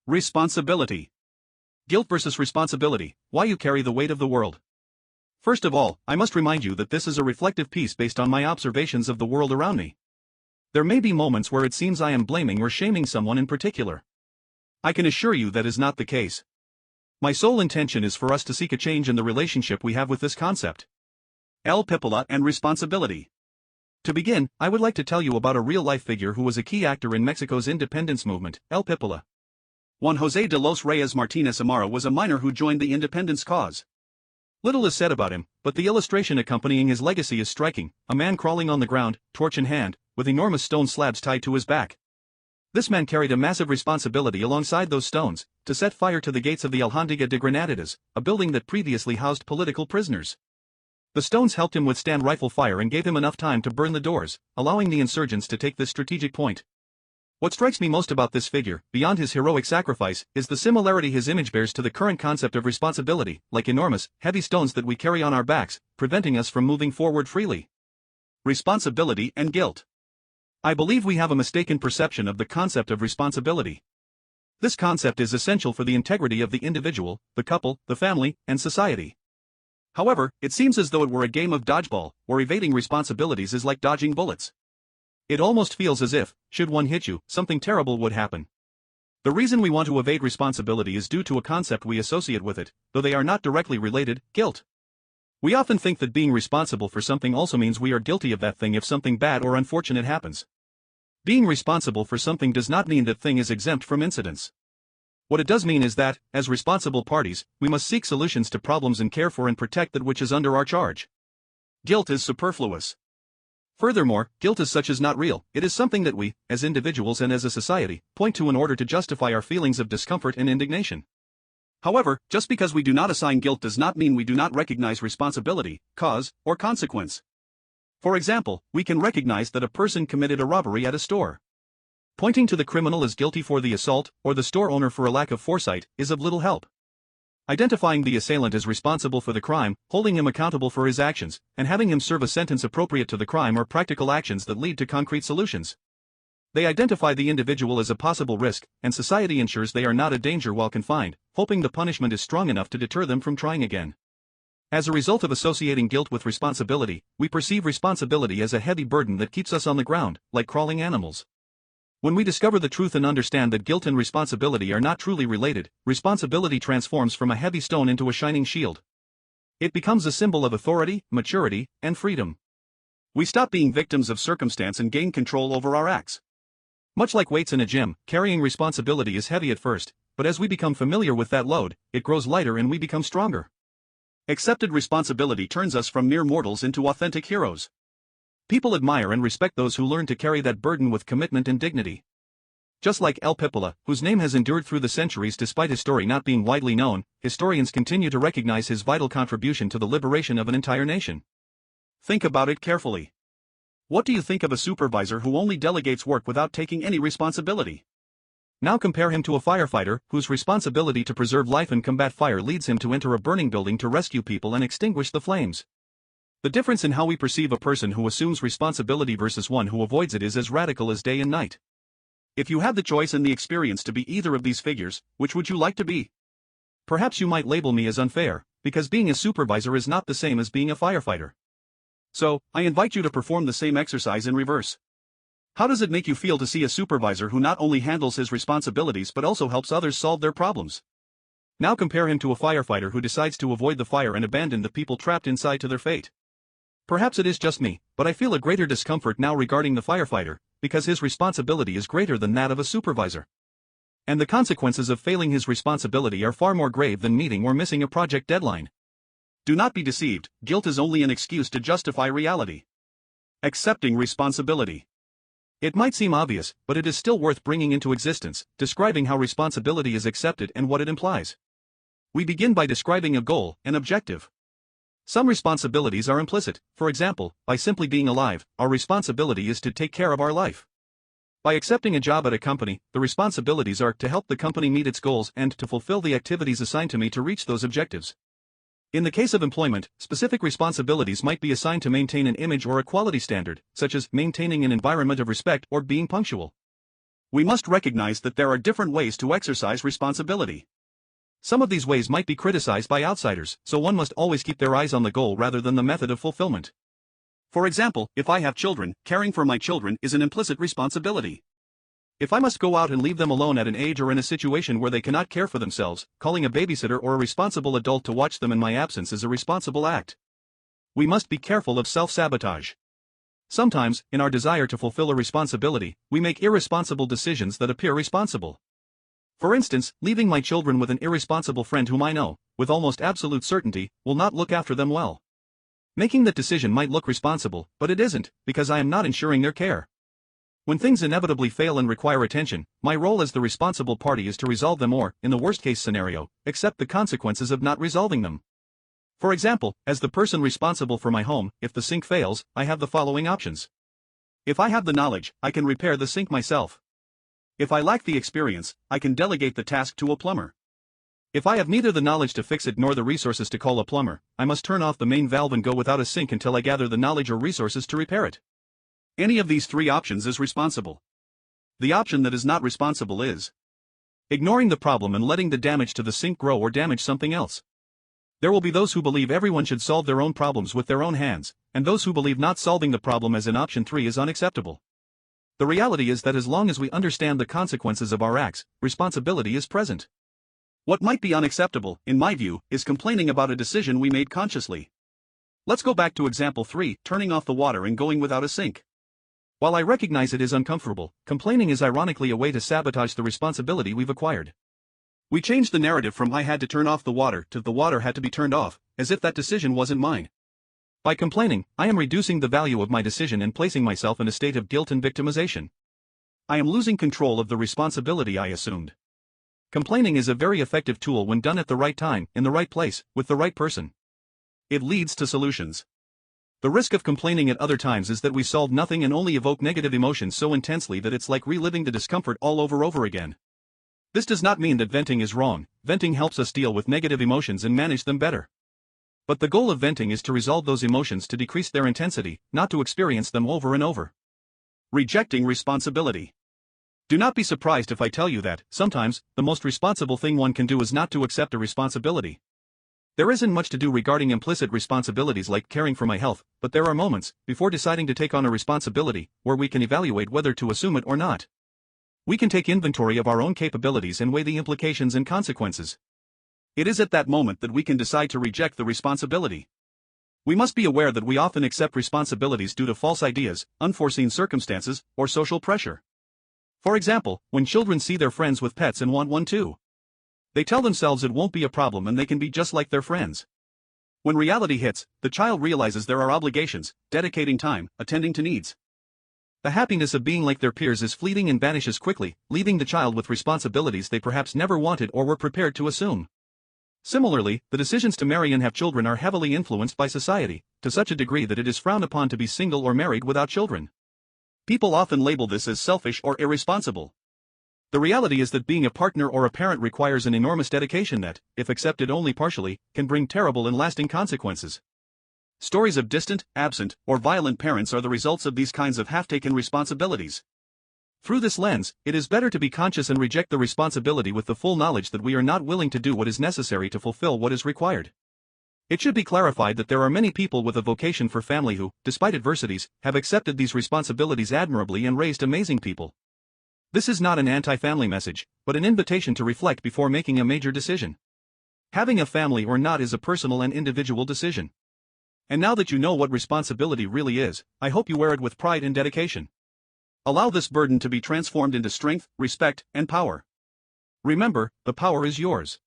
Responsibility. Guilt versus responsibility, why you carry the weight of the world. First of all, I must remind you that this is a reflective piece based on my observations of the world around me. There may be moments where it seems I am blaming or shaming someone in particular. I can assure you that is not the case. My sole intention is for us to seek a change in the relationship we have with this concept. Pípila and Responsibility. To begin, I would like to tell you about a real-life figure who was a key actor in Mexico's independence movement, Pípila. Juan José de los Reyes Martínez Amaro was a miner who joined the independence cause. Little is said about him, but the illustration accompanying his legacy is striking: a man crawling on the ground, torch in hand, with enormous stone slabs tied to his back. This man carried a massive responsibility alongside those stones, to set fire to the gates of the Alhóndiga de Granaditas, a building that previously housed political prisoners. The stones helped him withstand rifle fire and gave him enough time to burn the doors, allowing the insurgents to take this strategic point. What strikes me most about this figure, beyond his heroic sacrifice, is the similarity his image bears to the current concept of responsibility, like enormous, heavy stones that we carry on our backs, preventing us from moving forward freely. Responsibility and guilt. I believe we have a mistaken perception of the concept of responsibility. This concept is essential for the integrity of the individual, the couple, the family, and society. However, it seems as though it were a game of dodgeball, where evading responsibilities is like dodging bullets. It almost feels as if, should one hit you, something terrible would happen. The reason we want to evade responsibility is due to a concept we associate with it, though they are not directly related: guilt. We often think that being responsible for something also means we are guilty of that thing if something bad or unfortunate happens. Being responsible for something does not mean that thing is exempt from incidents. What it does mean is that, as responsible parties, we must seek solutions to problems and care for and protect that which is under our charge. Guilt is superfluous. Furthermore, guilt as such is not real. It is something that we, as individuals and as a society, point to in order to justify our feelings of discomfort and indignation. However, just because we do not assign guilt does not mean we do not recognize responsibility, cause, or consequence. For example, we can recognize that a person committed a robbery at a store. Pointing to the criminal as guilty for the assault, or the store owner for a lack of foresight, is of little help. Identifying the assailant as responsible for the crime, holding him accountable for his actions, and having him serve a sentence appropriate to the crime are practical actions that lead to concrete solutions. They identify the individual as a possible risk, and society ensures they are not a danger while confined, hoping the punishment is strong enough to deter them from trying again. As a result of associating guilt with responsibility, we perceive responsibility as a heavy burden that keeps us on the ground, like crawling animals. When we discover the truth and understand that guilt and responsibility are not truly related, responsibility transforms from a heavy stone into a shining shield. It becomes a symbol of authority, maturity, and freedom. We stop being victims of circumstance and gain control over our acts. Much like weights in a gym, carrying responsibility is heavy at first, but as we become familiar with that load, it grows lighter and we become stronger. Accepted responsibility turns us from mere mortals into authentic heroes. People admire and respect those who learn to carry that burden with commitment and dignity. Just like Pípila, whose name has endured through the centuries despite his story not being widely known, historians continue to recognize his vital contribution to the liberation of an entire nation. Think about it carefully. What do you think of a supervisor who only delegates work without taking any responsibility? Now compare him to a firefighter, whose responsibility to preserve life and combat fire leads him to enter a burning building to rescue people and extinguish the flames. The difference in how we perceive a person who assumes responsibility versus one who avoids it is as radical as day and night. If you had the choice and the experience to be either of these figures, which would you like to be? Perhaps you might label me as unfair, because being a supervisor is not the same as being a firefighter. So, I invite you to perform the same exercise in reverse. How does it make you feel to see a supervisor who not only handles his responsibilities but also helps others solve their problems? Now compare him to a firefighter who decides to avoid the fire and abandon the people trapped inside to their fate. Perhaps it is just me, but I feel a greater discomfort now regarding the firefighter, because his responsibility is greater than that of a supervisor. And the consequences of failing his responsibility are far more grave than meeting or missing a project deadline. Do not be deceived, guilt is only an excuse to justify reality. Accepting responsibility. It might seem obvious, but it is still worth bringing into existence, describing how responsibility is accepted and what it implies. We begin by describing a goal, an objective. Some responsibilities are implicit. For example, by simply being alive, our responsibility is to take care of our life. By accepting a job at a company, the responsibilities are to help the company meet its goals and to fulfill the activities assigned to me to reach those objectives. In the case of employment, specific responsibilities might be assigned to maintain an image or a quality standard, such as maintaining an environment of respect or being punctual. We must recognize that there are different ways to exercise responsibility. Some of these ways might be criticized by outsiders, so one must always keep their eyes on the goal rather than the method of fulfillment. For example, if I have children, caring for my children is an implicit responsibility. If I must go out and leave them alone at an age or in a situation where they cannot care for themselves, calling a babysitter or a responsible adult to watch them in my absence is a responsible act. We must be careful of self-sabotage. Sometimes, in our desire to fulfill a responsibility, we make irresponsible decisions that appear responsible. For instance, leaving my children with an irresponsible friend whom I know, with almost absolute certainty, will not look after them well. Making that decision might look responsible, but it isn't, because I am not ensuring their care. When things inevitably fail and require attention, my role as the responsible party is to resolve them or, in the worst-case scenario, accept the consequences of not resolving them. For example, as the person responsible for my home, if the sink fails, I have the following options. If I have the knowledge, I can repair the sink myself. If I lack the experience, I can delegate the task to a plumber. If I have neither the knowledge to fix it nor the resources to call a plumber, I must turn off the main valve and go without a sink until I gather the knowledge or resources to repair it. Any of these three options is responsible. The option that is not responsible is ignoring the problem and letting the damage to the sink grow or damage something else. There will be those who believe everyone should solve their own problems with their own hands, and those who believe not solving the problem as in option 3 is unacceptable. The reality is that as long as we understand the consequences of our acts, responsibility is present. What might be unacceptable, in my view, is complaining about a decision we made consciously. Let's go back to example 3, turning off the water and going without a sink. While I recognize it is uncomfortable, complaining is ironically a way to sabotage the responsibility we've acquired. We changed the narrative from I had to turn off the water to the water had to be turned off, as if that decision wasn't mine. By complaining, I am reducing the value of my decision and placing myself in a state of guilt and victimization. I am losing control of the responsibility I assumed. Complaining is a very effective tool when done at the right time, in the right place, with the right person. It leads to solutions. The risk of complaining at other times is that we solve nothing and only evoke negative emotions so intensely that it's like reliving the discomfort all over again. This does not mean that venting is wrong. Venting helps us deal with negative emotions and manage them better. But the goal of venting is to resolve those emotions to decrease their intensity, not to experience them over and over. Rejecting responsibility. Do not be surprised if I tell you that, sometimes, the most responsible thing one can do is not to accept a responsibility. There isn't much to do regarding implicit responsibilities like caring for my health, but there are moments, before deciding to take on a responsibility, where we can evaluate whether to assume it or not. We can take inventory of our own capabilities and weigh the implications and consequences. It is at that moment that we can decide to reject the responsibility. We must be aware that we often accept responsibilities due to false ideas, unforeseen circumstances, or social pressure. For example, when children see their friends with pets and want one too, they tell themselves it won't be a problem and they can be just like their friends. When reality hits, the child realizes there are obligations, dedicating time, attending to needs. The happiness of being like their peers is fleeting and vanishes quickly, leaving the child with responsibilities they perhaps never wanted or were prepared to assume. Similarly, the decisions to marry and have children are heavily influenced by society, to such a degree that it is frowned upon to be single or married without children. People often label this as selfish or irresponsible. The reality is that being a partner or a parent requires an enormous dedication that, if accepted only partially, can bring terrible and lasting consequences. Stories of distant, absent, or violent parents are the results of these kinds of half-taken responsibilities. Through this lens, it is better to be conscious and reject the responsibility with the full knowledge that we are not willing to do what is necessary to fulfill what is required. It should be clarified that there are many people with a vocation for family who, despite adversities, have accepted these responsibilities admirably and raised amazing people. This is not an anti-family message, but an invitation to reflect before making a major decision. Having a family or not is a personal and individual decision. And now that you know what responsibility really is, I hope you wear it with pride and dedication. Allow this burden to be transformed into strength, respect, and power. Remember, the power is yours.